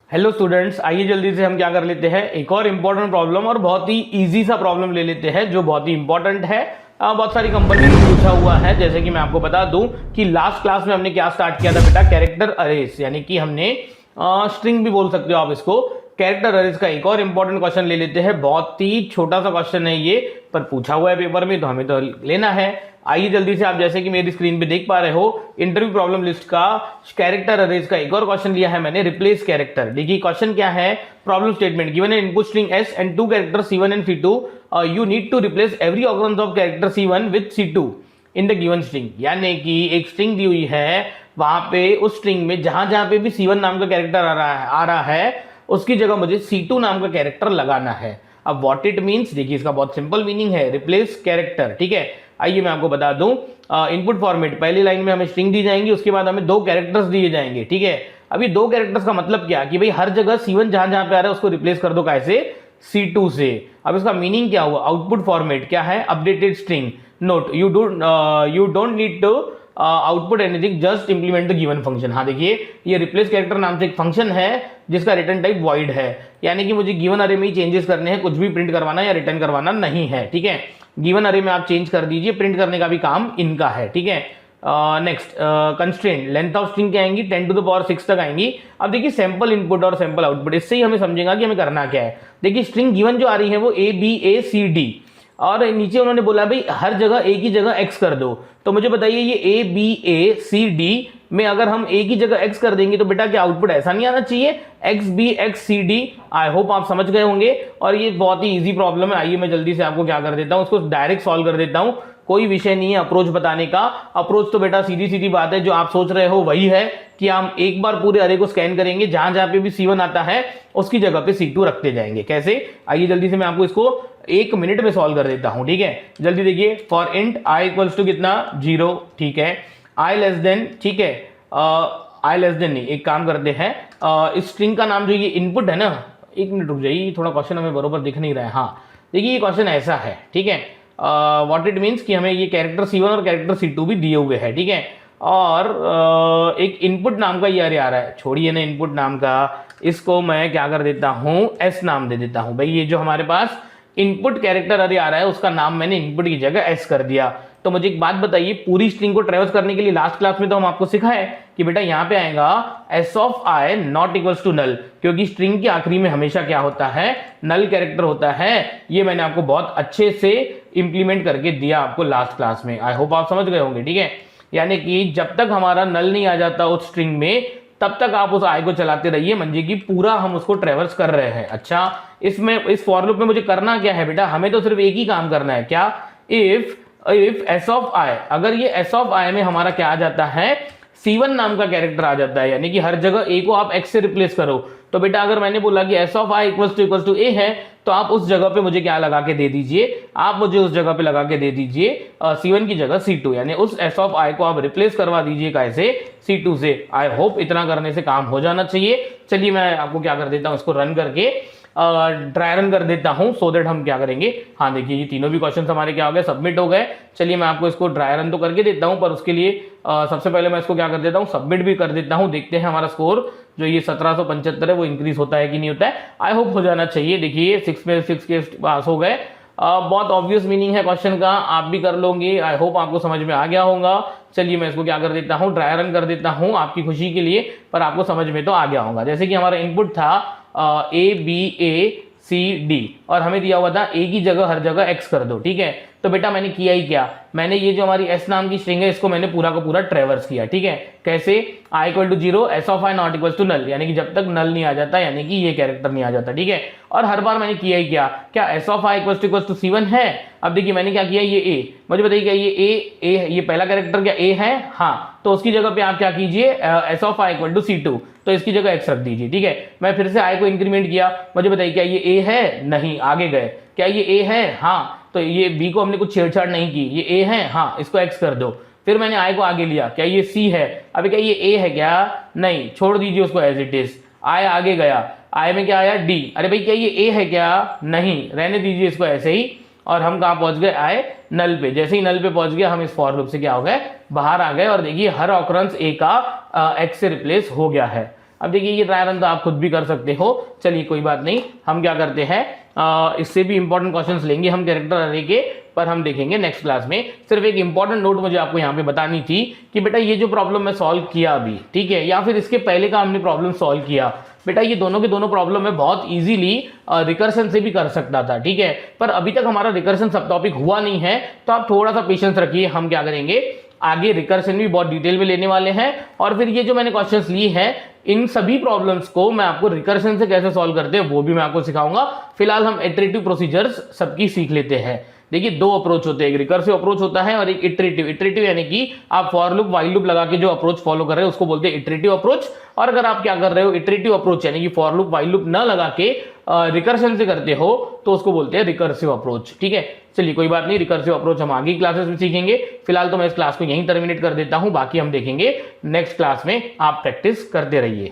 Hello students, आइए जल्दी से हम क्या कर लेते हैं, एक और इम्पोर्टेंट प्रॉब्लम और बहुत ही इजी सा प्रॉब्लम ले लेते हैं जो बहुत ही इंपॉर्टेंट है। बहुत सारी कंपनी में पूछा हुआ है। जैसे कि मैं आपको बता दूं कि लास्ट क्लास में हमने क्या स्टार्ट किया था बेटा, कैरेक्टर अरेज, यानी कि हमने स्ट्रिंग भी बोल सकते हो आप इसको। कैरेक्टर अरेज का एक और इंपॉर्टेंट क्वेश्चन ले लेते हैं। बहुत ही छोटा सा क्वेश्चन है ये, पर पूछा हुआ है पेपर में तो हमें तो लेना है। आइए जल्दी से, आप जैसे कि मेरी स्क्रीन पे देख पा रहे हो, इंटरव्यू प्रॉब्लम लिस्ट का कैरेक्टर अरेज का एक और क्वेश्चन लिया है मैंने, रिप्लेस कैरेक्टर। देखिए क्वेश्चन क्या है, problem statement given an input string s and two character c1 and c2, you need to replace every occurrence of character c1 with c2 in the given string. यानी कि एक string दी हुई है, वहां पे उस स्ट्रिंग में जहां जहां पे भी c1 नाम का कैरेक्टर आ रहा है उसकी जगह मुझे c2 नाम का कैरेक्टर लगाना है। अब व्हाट इट मींस, देखिए इसका बहुत सिंपल मीनिंग है, रिप्लेस कैरेक्टर। ठीक है, आइए मैं आपको बता दूं। इनपुट फॉर्मेट, पहली लाइन में हमें स्ट्रिंग दी जाएंगी, उसके बाद हमें दो कैरेक्टर्स दिए जाएंगे। ठीक है, अभी दो कैरेक्टर्स का मतलब क्या कि भाई हर जगह c1 जहां जहां पे आ रहा है उसको रिप्लेस कर दो कैसे, c2 से। अब इसका मीनिंग क्या हुआ, आउटपुट फॉर्मेट क्या है, updated string. Note, you don't need to output anything, just implement the given function. हाँ देखिए, ये रिप्लेस कैरेक्टर नाम से एक फंक्शन है जिसका रिटर्न टाइप वॉइड है, यानी कि मुझे गिवन अरे में ही चेंजेस करने हैं, कुछ भी प्रिंट करवाना या रिटर्न करवाना नहीं है। ठीक है, गिवन अरे में आप चेंज कर दीजिए, प्रिंट करने का भी काम इनका है। ठीक है, next constraint, length of string क्या आएंगी, 10 टू द पावर 6 तक आएंगी। अब देखिए सैंपल इनपुट और सैंपल आउटपुट, इससे ही हमें समझेगा कि हमें करना क्या है। देखिए स्ट्रिंग गिवन जो आ रही है वो a b a c d, और नीचे उन्होंने बोला भाई हर जगह एक ही जगह x कर दो। तो मुझे बताइए ये a b a c d में अगर हम एक ही जगह x कर देंगे तो बेटा क्या आउटपुट ऐसा नहीं आना चाहिए, x b x c d। I hope आप समझ गए होंगे, और ये बहुत ही इजी प्रॉब्लम है। आइए मैं जल्दी से आपको क्या कर देता हूँ, उसको डायरेक्ट सॉल्व कर देता हूँ। कोई विषय नहीं है अप्रोच बताने का। अप्रोच तो बेटा सीधी सीधी बात है, जो आप सोच रहे हो वही है कि हम एक बार पूरे अरे को स्कैन करेंगे, जहां जहां पे भी c1 आता है उसकी जगह पे c2 रखते जाएंगे। कैसे, आइए जल्दी से मैं आपको इसको 1 मिनट में सॉल्व कर देता हूं। ठीक है, जल्दी देखिए, for int i equals to कितना 0। ठीक है, i लेस देन, ठीक है, i लेस देन नहीं, एक काम करते हैं, इस स्ट्रिंग का नाम जो ये इनपुट है ना, 1 मिनट रुक जाइए, थोड़ा क्वेश्चन हमें बरोबर दिख नहीं रहा है। हाँ देखिए ये क्वेश्चन ऐसा है। ठीक है, व्हाट इट मीन्स कि हमें ये कैरेक्टर c1 और कैरेक्टर c2 भी दिए हुए हैं। ठीक है, और एक इनपुट नाम का ये अरे आ रहा है, छोड़िए ना इनपुट नाम का, इसको मैं क्या कर देता हूं, s नाम दे देता हूं। भाई ये जो हमारे पास इनपुट कैरेक्टर अरे आ रहा है उसका नाम मैंने इनपुट की जगह s कर दिया। तो मुझे एक बात बताइए, पूरी स्ट्रिंग को ट्रेवर्स करने के लिए लास्ट क्लास में तो हम आपको सिखाए कि बेटा यहाँ पे आएगा s of i not equals to null, क्योंकि स्ट्रिंग के आखिरी में हमेशा क्या होता है, नल कैरेक्टर होता है। ये मैंने आपको बहुत अच्छे से इंप्लीमेंट करके दिया आपको लास्ट क्लास में। आई होप आप समझ गए होंगे। ठीक है, यानी कि जब तक हमारा नल नहीं आ जाता उस स्ट्रिंग में, तब तक आप उस आई को चलाते रहिए, म्हणजे कि पूरा हम उसको ट्रेवर्स कर रहे हैं। अच्छा, इसमें इस फॉर लूप में मुझे करना क्या है बेटा, हमें तो सिर्फ एक ही काम करना है, क्या, इफ s ऑफ i, अगर ये s ऑफ i में हमारा क्या आ जाता है, c1 नाम का कैरेक्टर आ जाता है, यानी कि हर जगह a को आप x से रिप्लेस करो। तो बेटा अगर मैंने बोला कि s of i equals to a है, तो आप उस जगह पे मुझे क्या लगा के दे दीजिए, आप मुझे उस जगह पे लगा के दे दीजिए c1 की जगह c2, यानी उस s ऑफ i को आप रिप्लेस करवा दीजिए कैसे, c2 से। आई होप इतना करने से काम हो जाना चाहिए। चलिए मैं आपको क्या कर देता हूँ, इसको रन करके ड्राई रन कर देता हूं, सो दैट हम क्या करेंगे। हाँ देखिए ये तीनों भी क्वेश्चन हमारे क्या हो गए, सबमिट हो गए। चलिए मैं आपको इसको ड्राई रन तो करके देता हूं, पर उसके लिए सबसे पहले मैं इसको क्या कर देता हूं, सबमिट भी कर देता हूं। देखते हैं हमारा स्कोर जो ये 1775 है वो इंक्रीज होता है कि नहीं होता है। आई होप हो जाना चाहिए। देखिए 6 में 6 के पास हो गए। बहुत ऑब्वियस मीनिंग है क्वेश्चन का, आप भी कर लोगे। आई होप आपको समझ में आ गया होगा। चलिए मैं इसको क्या कर देता हूँ, ड्राई रन कर देता हूँ आपकी खुशी के लिए, पर आपको समझ में तो आ गया होगा। जैसे कि हमारा इनपुट था a b a c d, और हमें दिया हुआ था a की जगह हर जगह x कर दो। ठीक है, तो बेटा मैंने किया ही क्या, मैंने ये जो हमारी s नाम की स्ट्रिंग है इसको मैंने पूरा का पूरा ट्रेवर्स किया। ठीक है, कैसे, i equal to 0, s of i not equal to null, यानी कि जब तक नल नहीं आ जाता, यानी कि ये कैरेक्टर नहीं आ जाता। ठीक है, और हर बार मैंने किया ही क्या s of i equal to c1 है। अब देखिए मैंने क्या किया, ये a, मुझे बताइए क्या ये a ये पहला कैरेक्टर क्या a है, हाँ, तो उसकी जगह पे आप क्या कीजिए, s of i equal to c2, तो इसकी जगह x रख दीजिए। ठीक है, मैं फिर से i को इंक्रीमेंट किया, मुझे बताइए क्या ये a है, नहीं, आगे गए, क्या ये a है, हाँ, तो ये b को हमने कुछ छेड़छाड़ नहीं की, ये a है, हाँ, इसको x कर दो। फिर मैंने i को आगे लिया, क्या ये c है, अभी क्या ये a है क्या, नहीं, छोड़ दीजिए उसको एज इट इज। i आगे गया, i में क्या आया d, अरे भाई क्या ये a है क्या, नहीं, रहने दीजिए इसको ऐसे ही। और हम कहाँ पहुंच गए, आए नल पे। जैसे ही नल पे पहुंच गए हम इस फॉर लूप से क्या हो गए, बाहर आ गए। और देखिए हर ऑकरेंस a का x से रिप्लेस हो गया है। अब देखिए ये ट्राई रन तो आप खुद भी कर सकते हो। चलिए कोई बात नहीं, हम क्या करते हैं इससे भी इंपॉर्टेंट क्वेश्चंस लेंगे हम कैरेक्टर अरे के, पर हम देखेंगे नेक्स्ट क्लास में। सिर्फ एक इंपॉर्टेंट नोट मुझे आपको यहाँ पे बतानी थी कि बेटा ये जो प्रॉब्लम मैं सॉल्व किया अभी, ठीक है, या फिर इसके पहले का हमने प्रॉब्लम सॉल्व किया, बेटा ये दोनों के दोनों प्रॉब्लम में बहुत इजीली रिकर्शन से भी कर सकता था, ठीक है, पर अभी तक हमारा रिकर्शन सब टॉपिक हुआ नहीं है, तो आप थोड़ा सा पेशेंस रखिए। हम क्या करेंगे आगे रिकर्शन भी बहुत डिटेल में लेने वाले हैं, और फिर ये जो मैंने क्वेश्चंस लिए हैं इन सभी प्रॉब्लम्स को मैं आपको रिकर्शन से कैसे सॉल्व करते हैं वो भी मैं आपको सिखाऊंगा। फिलहाल हम इटरेटिव प्रोसीजर्स सबकी सीख लेते हैं। देखिए दो अप्रोच होते हैं, एक रिकर्सिव अप्रोच होता है और एक इटरेटिव। इटरेटिव यानी कि आप फॉर लूप वाइल लूप लगा के जो अप्रोच फॉलो कर रहे हो उसको बोलते हैं इटरेटिव अप्रोच। और अगर आप क्या कर रहे हो इटरेटिव अप्रोच यानी कि फॉर लूप वाइल लूप न लगा के रिकर्शन से करते हो तो उसको बोलते हैं रिकर्सिव अप्रोच, ठीक है। चलिए कोई बात नहीं, रिकर्सिव अप्रोच हम आगे क्लासेस में सीखेंगे। फिलहाल तो मैं इस क्लास को यहीं टर्मिनेट कर देता हूं, बाकी हम देखेंगे नेक्स्ट क्लास में। आप प्रैक्टिस करते रहिए।